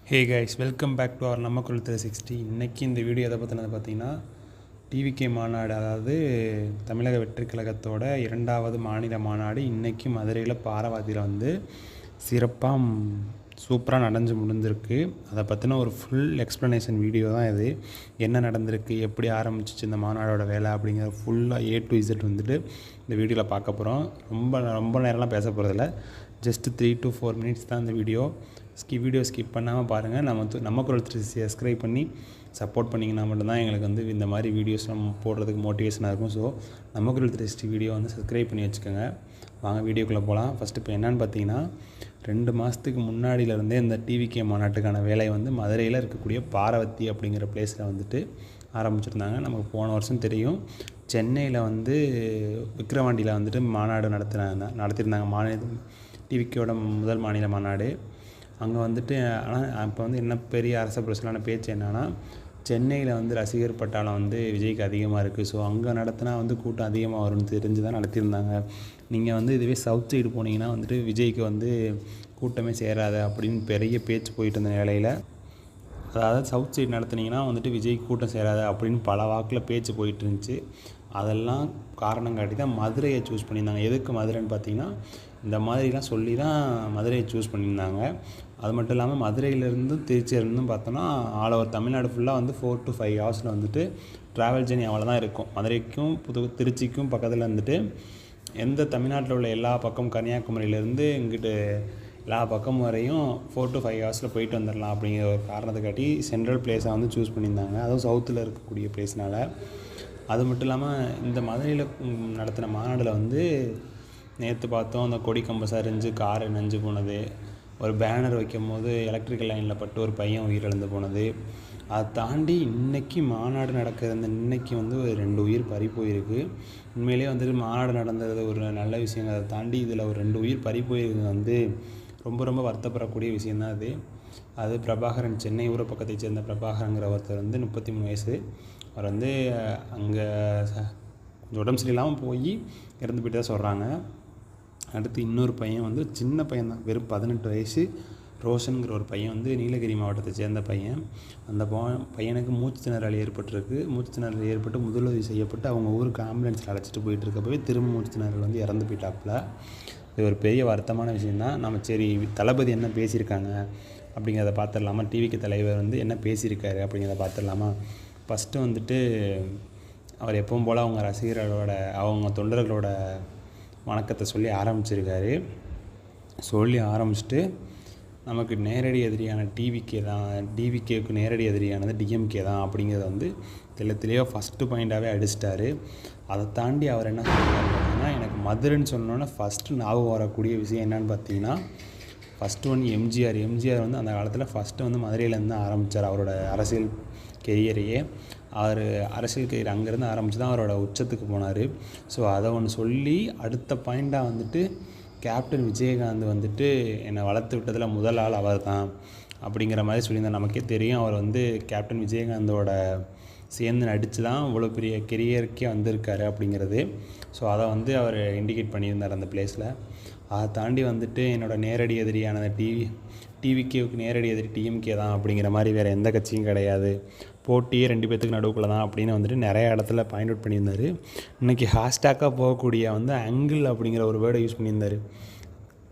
Hey guys, welcome back to our நம்ம குரல் 360. இன்றைக்கி இந்த வீடியோ எதை பற்றினது பார்த்தீங்கன்னா, டிவிகே மாநாடு, அதாவது தமிழக வெற்றி கழகத்தோட 2வது மாநில மாநாடு இன்றைக்கி மதுரையில் பாரவாதியில் வந்து சிறப்பாக சூப்பராக நடந்து முடிஞ்சிருக்கு. அதை பற்றின ஒரு ஃபுல் எக்ஸ்ப்ளனேஷன் வீடியோ தான் இது. என்ன நடந்திருக்கு, எப்படி ஆரம்பிச்சிச்சு இந்த மாநாடோட வேலை அப்படிங்கிற ஃபுல்லாக A to Z வந்துட்டு இந்த வீடியோவில் பார்க்க போகிறோம். ரொம்ப நேரம்லாம் பேச போகிறதில்ல, ஜஸ்ட் 3 to 4 மினிட்ஸ் தான் இந்த வீடியோ ஸ்கிப் பண்ணாமல் பாருங்கள். நம்ம குரல் 360 சப்ஸ்கிரைப் பண்ணி சப்போர்ட் பண்ணிங்கன்னா மட்டும்தான் எங்களுக்கு வந்து இந்த மாதிரி வீடியோஸ் நம்ம போடுறதுக்கு மோட்டிவேஷனாக இருக்கும். ஸோ நம்ம குரல் 360 வீடியோ வந்து சப்ஸ்கிரைப் பண்ணி வச்சுக்கோங்க. வாங்க வீடியோக்குள்ளே போகலாம். ஃபஸ்ட்டு இப்போ என்னென்னு பார்த்தீங்கன்னா, 2 மாதத்துக்கு முன்னாடியிலேருந்தே இந்த டிவிகே மாநாட்டுக்கான வேலை வந்து மதுரையில் இருக்கக்கூடிய பாரவத்தி அப்படிங்கிற பிளேஸில் வந்துட்டு ஆரம்பிச்சிருந்தாங்க. நமக்கு போன வருஷம் தெரியும், சென்னையில் வந்து விக்கிரவாண்டியில் வந்துட்டு மாநாடு நடத்தியிருந்தாங்க. டிவிகேயோட முதல் மாநில மாநாடு அங்கே வந்துட்டு. ஆனால் இப்போ வந்து என்ன பெரிய அரச புரசலான பேச்சு என்னென்னா, சென்னையில் வந்து ரசிகர் பட்டாளம் வந்து விஜய்க்கு அதிகமாக இருக்குது. ஸோ அங்கே நடத்தினா வந்து கூட்டம் அதிகமாக வரும்னு தெரிஞ்சு தான் நடத்தியிருந்தாங்க. நீங்கள் வந்து இதுவே சவுத் சைடு போனீங்கன்னா வந்துட்டு விஜய்க்கு வந்து கூட்டமே சேராது அப்படின்னு பெரிய பேச்சு போயிட்டு இருந்த வேலையில், அதாவது சவுத் சைடு நடத்துனீங்கன்னா வந்துட்டு விஜய்க்கு கூட்டம் சேராது அப்படின்னு பல வாக்கில் பேச்சு போயிட்டு இருந்துச்சு. அதெல்லாம் காரணம் காட்டி தான் மதுரையை சூஸ் பண்ணியிருந்தாங்க. எதுக்கு மதுரைன்னு பார்த்தீங்கன்னா, இந்த மாதிரிலாம் சொல்லி தான் மதுரையை சூஸ் பண்ணியிருந்தாங்க. அது மட்டும் இல்லாமல் மதுரையிலேருந்து திருச்சியிலேருந்தும் பார்த்தோன்னா ஆல் ஓவர் தமிழ்நாடு ஃபுல்லாக வந்து 4 to 5 ஹவர்ஸில் வந்துட்டு ட்ராவல் ஜர்னி அவ்வளோ தான் இருக்கும். மதுரைக்கும் திருச்சிக்கும் பக்கத்தில் வந்துட்டு எந்த தமிழ்நாட்டில் உள்ள எல்லா பக்கம் கன்னியாகுமரியிலேருந்து இங்கிட்டு எல்லா பக்கம் வரையும் 4 to 5 ஹவர்ஸில் போயிட்டு வந்துடலாம் அப்படிங்கிற ஒரு காரணத்தை காட்டி சென்ட்ரல் பிளேஸை வந்து சூஸ் பண்ணியிருந்தாங்க. அதுவும் சவுத்தில் இருக்கக்கூடிய பிளேஸ்னால். அது மட்டும் இல்லாமல் இந்த மதுரையில் நடத்தின மாநாட்டில் வந்து நேற்று பார்த்தோம், அந்த கொடி கம்பை சரிஞ்சு காரு நஞ்சு போனது, ஒரு பேனர் வைக்கும் போது எலக்ட்ரிக்கல் லைனில் பட்டு ஒரு பையன் உயிரிழந்து போனது. அதை தாண்டி இன்றைக்கி மாநாடு நடக்கிறது, இன்றைக்கி வந்து ஒரு 2 உயிர் பறி போயிருக்கு. உண்மையிலே வந்துட்டு மாநாடு நடந்தது ஒரு நல்ல விஷயங்க. அதை தாண்டி இதில் ஒரு 2 உயிர் பறி போயிருக்கு வந்து ரொம்ப வருத்தப்படக்கூடிய விஷயந்தான் அது பிரபாகரன், சென்னை ஊரை பக்கத்தை சேர்ந்த பிரபாகரங்கிற ஒருத்தர் வந்து 33 வயசு. அவர் வந்து அங்கே கொஞ்சம் உடம்பு சரியில்லாமல் போய் இறந்து போயிட்டு தான் சொல்கிறாங்க. அடுத்து இன்னொரு பையன் வந்து சின்ன பையன் தான், வெறும் 18 வயசு, ரோஷன்கிற ஒரு பையன் வந்து நீலகிரி மாவட்டத்தை சேர்ந்த பையன். அந்த பையனுக்கு மூச்சு திணறல் ஏற்பட்டிருக்கு. மூச்சு திணறல் ஏற்பட்டு முதலுதவி செய்யப்பட்டு அவங்க ஊருக்கு ஆம்புலன்ஸில் அழைச்சிட்டு போயிட்டு இருக்கப்பவே திரும்ப மூச்சு திணறல் வந்து இறந்து போயிட்டாப்புல. இது ஒரு பெரிய வருத்தமான விஷயந்தான். நம்ம சரி தளபதி என்ன பேசியிருக்காங்க அப்படிங்கிறத பார்த்துடலாமா, டிவிக்கு தலைவர் வந்து என்ன பேசியிருக்காரு அப்படிங்கிறத பார்த்துடலாமா. ஃபஸ்ட்டு வந்துட்டு அவர் எப்பவும் போல் அவங்க ரசிகர்களோட அவங்க தொண்டர்களோட வணக்கத்தை சொல்லி ஆரம்பிச்சுட்டு நமக்கு நேரடி எதிரியான டிவிகேவுக்கு நேரடி எதிரியானது டிஎம்கே தான் அப்படிங்கிறத வந்து தெளிவாக ஃபஸ்ட்டு பாயிண்ட்டாகவே அடிச்சிட்டாரு. அதை தாண்டி அவர் என்ன சொல்கிறாரு பார்த்தீங்கன்னா, எனக்கு மதுரைன்னு சொன்னோன்னே ஃபஸ்ட்டு ஞாபகம் வரக்கூடிய விஷயம் என்னென்னு பார்த்தீங்கன்னா, ஃபஸ்ட்டு ஒன்று எம்ஜிஆர் வந்து அந்த காலத்தில் ஃபஸ்ட்டு வந்து மதுரையிலேருந்து தான் ஆரம்பித்தார் அவரோட அரசியல் கெரியரையே. அவர் அரசியல் கெரியர் அங்கேருந்து ஆரம்பித்து தான் அவரோட உச்சத்துக்கு போனார். ஸோ அதை ஒன்று சொல்லி அடுத்த பாயிண்ட்டாக வந்துட்டு கேப்டன் விஜயகாந்த் வந்துட்டு என்னை வளர்த்து விட்டதில் முதல் ஆள் அவர் தான் அப்படிங்கிற மாதிரி சொல்லியிருந்தார். நமக்கே தெரியும், அவர் வந்து கேப்டன் விஜயகாந்தோட சேர்ந்து நடித்து தான் இவ்வளோ பெரிய கெரியருக்கே வந்திருக்காரு அப்படிங்கிறது. ஸோ அதை வந்து அவர் இண்டிகேட் பண்ணியிருந்தார் அந்த பிளேஸில். அதை தாண்டி வந்துட்டு என்னோடய நேரடி எதிரியான டிவிகேவுக்கு நேரடி எதிரி டிஎம்கே தான் அப்படிங்கிற மாதிரி வேறு எந்த கட்சியும் கிடையாது, போட்டியே 2 பேர்த்துக்கு நடுவுக்குள்ள தான் அப்படின்னு வந்துட்டு நிறைய இடத்துல பாயிண்ட் அவுட் பண்ணியிருந்தார். இன்றைக்கி ஹேஷ்டாக்காக போகக்கூடிய வந்து அங்கிள் அப்படிங்கிற ஒரு வேர்டை யூஸ் பண்ணியிருந்தார்.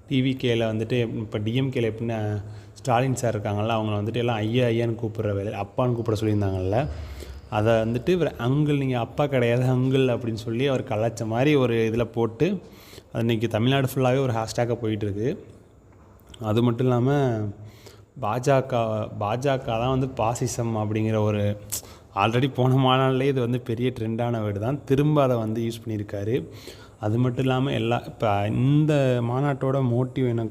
டிவிகேயில் வந்துட்டு இப்போ டிஎம்கேயில் எப்படின்னா ஸ்டாலின் சார் இருக்காங்கள்ல, அவங்கள வந்துட்டு எல்லாம் ஐயான்னு கூப்பிட்ற வேலை, அப்பான்னு கூப்பிட சொல்லியிருந்தாங்கல்ல, அதை வந்துட்டு இவர் அங்கிள், நீங்கள் அப்பா கிடையாது அங்கிள் அப்படின்னு சொல்லி அவர் கலாச்ச மாதிரி ஒரு இதில் போட்டு அது இன்றைக்கி தமிழ்நாடு ஃபுல்லாகவே ஒரு ஹேஷ்டாக்காக போயிட்டுருக்கு. அது மட்டும் இல்லாமல் பாஜக தான் வந்து பாசிசம் அப்படிங்கிற ஒரு ஆல்ரெடி போன மாநாட்டிலே இது வந்து பெரிய ட்ரெண்டான வேர்டு தான், திரும்ப அதை வந்து யூஸ் பண்ணியிருக்காரு. அது மட்டும் இல்லாமல் இப்போ இந்த மாநாட்டோட மோட்டிவ் என்ன,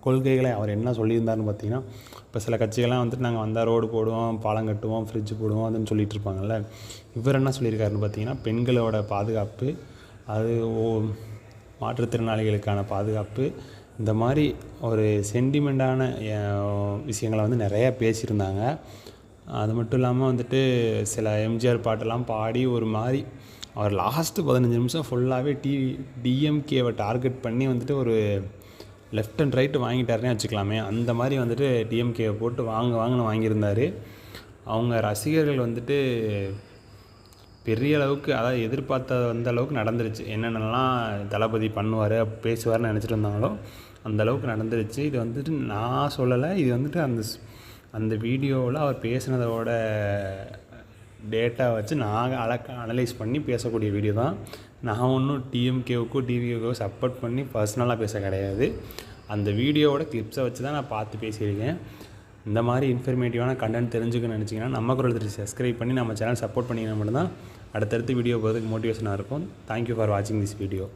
கொள்கைகளை அவர் என்ன சொல்லியிருந்தாருன்னு பார்த்தீங்கன்னா, இப்போ சில கட்சிகள்லாம் வந்துட்டு நாங்கள் வந்தால் ரோடு போடுவோம், பாலம் கட்டுவோம், ஃப்ரிட்ஜ் போடுவோம் அதுன்னு சொல்லிகிட்டு இருப்பாங்கள்ல. இவர் என்ன சொல்லியிருக்காருன்னு பார்த்தீங்கன்னா, பெண்களோட பாதுகாப்பு, அது மாற்றுத்திறனாளிகளுக்கான பாதுகாப்பு, இந்த மாதிரி ஒரு சென்டிமெண்ட்டான விஷயங்களை வந்து நிறையா பேசியிருந்தாங்க. அது மட்டும் இல்லாமல் வந்துட்டு சில எம்ஜிஆர் பாட்டெல்லாம் பாடி ஒரு மாதிரி அவர் லாஸ்ட்டு 15 நிமிஷம் ஃபுல்லாகவே டிஎம்கேவை டார்கெட் பண்ணி வந்துட்டு ஒரு லெஃப்ட் அண்ட் ரைட்டு வாங்கிட்டாருன்னே வச்சுக்கலாமே. அந்த மாதிரி வந்துட்டு டிஎம்கேவை போட்டு வாங்கன்னு வாங்கியிருந்தார். அவங்க ரசிகர்கள் வந்துட்டு பெரிய அளவுக்கு, அதாவது எதிர்பார்த்த அந்த அளவுக்கு நடந்துருச்சு. என்னென்னலாம் தளபதி பண்ணுவார் பேசுவார்னு நினச்சிட்டு இருந்தாங்களோ அந்த அளவுக்கு நடந்துருச்சு. இது வந்துட்டு நான் சொல்லலை, இது வந்துட்டு அந்த வீடியோவில் அவர் பேசுனதோட டேட்டா வச்சு நான் அனலைஸ் பண்ணி பேசக்கூடிய வீடியோ தான். நான் ஒன்றும் டிஎம்கேவுக்கோ டிவிகேவுக்கோ சப்போர்ட் பண்ணி பர்சனலாக பேச கிடையாது. அந்த வீடியோவோட கிளிப்ஸை வச்சு தான் நான் பார்த்து பேசியிருக்கேன். இந்த மாதிரி இன்ஃபர்மேட்டிவான கண்டென்ட் தெரிஞ்சுக்கணும்னு நினச்சிங்கன்னா நம்ம குரல் 3 சப்ஸ்கிரைப் பண்ணி நம்ம சேனல் சப்போர்ட் பண்ணிங்கன்னா மட்டும்தான் அடுத்தடுத்து வீடியோ போகிறதுக்கு மோட்டிவேஷனாக இருக்கும். தேங்க்யூ ஃபார் வாட்சிங் திஸ் வீடியோ.